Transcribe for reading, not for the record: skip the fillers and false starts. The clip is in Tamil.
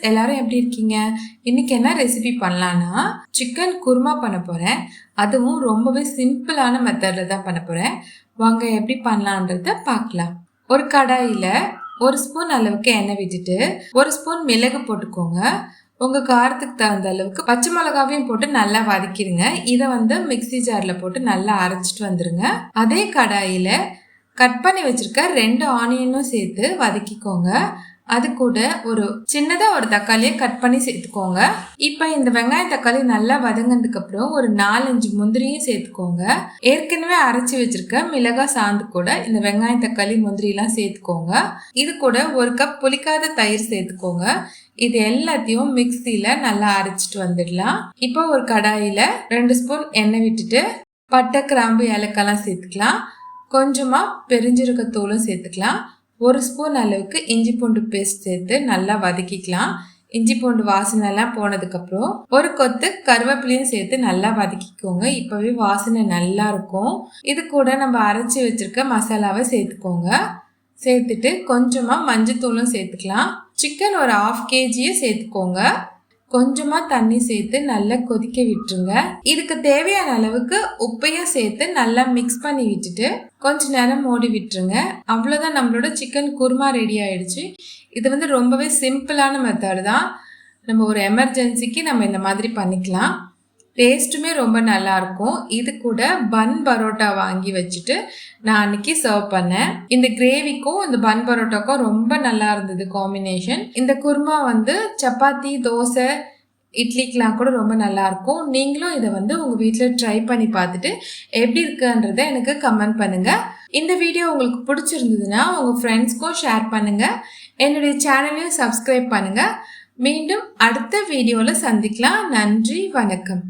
எல்லாரும் எப்படி இருக்கீங்க? இன்னைக்கு என்ன ரெசிபி பண்ணலான்னா சிக்கன் குருமா பண்ண போறேன். அதுவும் ரொம்பவே சிம்பிளான மெத்தட்ல தான் பண்ண போறேன். வாங்க எப்படி பண்ணலான்றத பார்க்கலாம். ஒரு கடாயில 1 ஸ்பூன் அளவுக்கு எண்ணெய் விட்டுட்டு 1 ஸ்பூன் மிளகு போட்டுக்கோங்க. உங்க காரத்துக்கு தகுந்த அளவுக்கு பச்சை மிளகாவையும் போட்டு நல்லா வதக்கிடுங்க. இதை மிக்ஸி ஜார்ல போட்டு நல்லா அரைச்சிட்டு வந்துருங்க. அதே கடாயில கட் பண்ணி வச்சிருக்க 2 ஆனியனும் சேர்த்து வதக்கிக்கோங்க. அது கூட சின்னதா ஒரு தக்காளியை கட் பண்ணி சேர்த்துக்கோங்க. இப்போ இந்த வெங்காயம் தக்காளி நல்லா வதங்கினதுக்கு அப்புறம் ஒரு 4-5 முந்திரியும் சேர்த்துக்கோங்க. ஏற்கனவே அரைச்சி வச்சிருக்க மிளகாய் சாந்து கூட இந்த வெங்காயம் தக்காளி முந்திரி எல்லாம் சேர்த்துக்கோங்க. இது கூட 1 கப் புளிக்காத தயிர் சேர்த்துக்கோங்க. இது எல்லாத்தையும் மிக்ஸில நல்லா அரைச்சிட்டு வந்துடலாம். இப்போ ஒரு கடாயில 2 ஸ்பூன் எண்ணெய் விட்டுட்டு பட்டை, கிராம்பு, ஏலக்காய்லாம் சேர்த்துக்கலாம். கொஞ்சமா பெருஞ்சீரகத்தூளும் சேர்த்துக்கலாம். 1 ஸ்பூன் அளவுக்கு இஞ்சி பூண்டு பேஸ்ட் சேர்த்து நல்லா வதக்கிக்கலாம். இஞ்சி பூண்டு வாசனை எல்லாம் போனதுக்கு அப்புறம் 1 கொத்து கருவேப்பிலையும் சேர்த்து நல்லா வதக்கிக்கோங்க. இப்பவே வாசனை நல்லா இருக்கும். இது கூட நம்ம அரைச்சி வச்சிருக்க மசாலாவை சேர்த்துக்கோங்க. சேர்த்துட்டு கொஞ்சமா மஞ்சத்தூளும் சேர்த்துக்கலாம். சிக்கன் ஒரு 1/2 kg சேர்த்துக்கோங்க. கொஞ்சமா தண்ணி சேர்த்து நல்லா கொதிக்க விட்டுருங்க. இதுக்கு தேவையான அளவுக்கு உப்பையும் சேர்த்து நல்லா மிக்ஸ் பண்ணி விட்டுட்டு கொஞ்ச நேரம் மூடி விட்டுருங்க. அவ்வளோதான், நம்மளோட சிக்கன் குருமா ரெடி ஆயிடுச்சு. இது ரொம்பவே சிம்பிளான மெத்தட் தான். நம்ம ஒரு எமர்ஜென்சிக்கு நம்ம இந்த மாதிரி பண்ணிக்கலாம். டேஸ்ட்டுமே ரொம்ப நல்லா இருக்கும். இது கூட பன் பரோட்டா வாங்கி வச்சுட்டு நான் அன்னைக்கு சர்வ் பண்ணேன். இந்த கிரேவிக்கும் இந்த பன் பரோட்டாக்கும் ரொம்ப நல்லா இருந்தது காம்பினேஷன். இந்த குருமா சப்பாத்தி, தோசை, இட்லிக்கெலாம் கூட ரொம்ப நல்லா இருக்கும். நீங்களும் இதை உங்க வீட்டில் ட்ரை பண்ணி பார்த்துட்டு எப்படி இருக்குன்றதை எனக்கு கமெண்ட் பண்ணுங்க. இந்த வீடியோ உங்களுக்கு பிடிச்சிருந்ததுன்னா உங்க ஃப்ரெண்ட்ஸ்க்கும் ஷேர் பண்ணுங்க. என்னுடைய சேனலையும் சப்ஸ்கிரைப் பண்ணுங்க. மீண்டும் அடுத்த வீடியோவில் சந்திக்கலாம். நன்றி, வணக்கம்.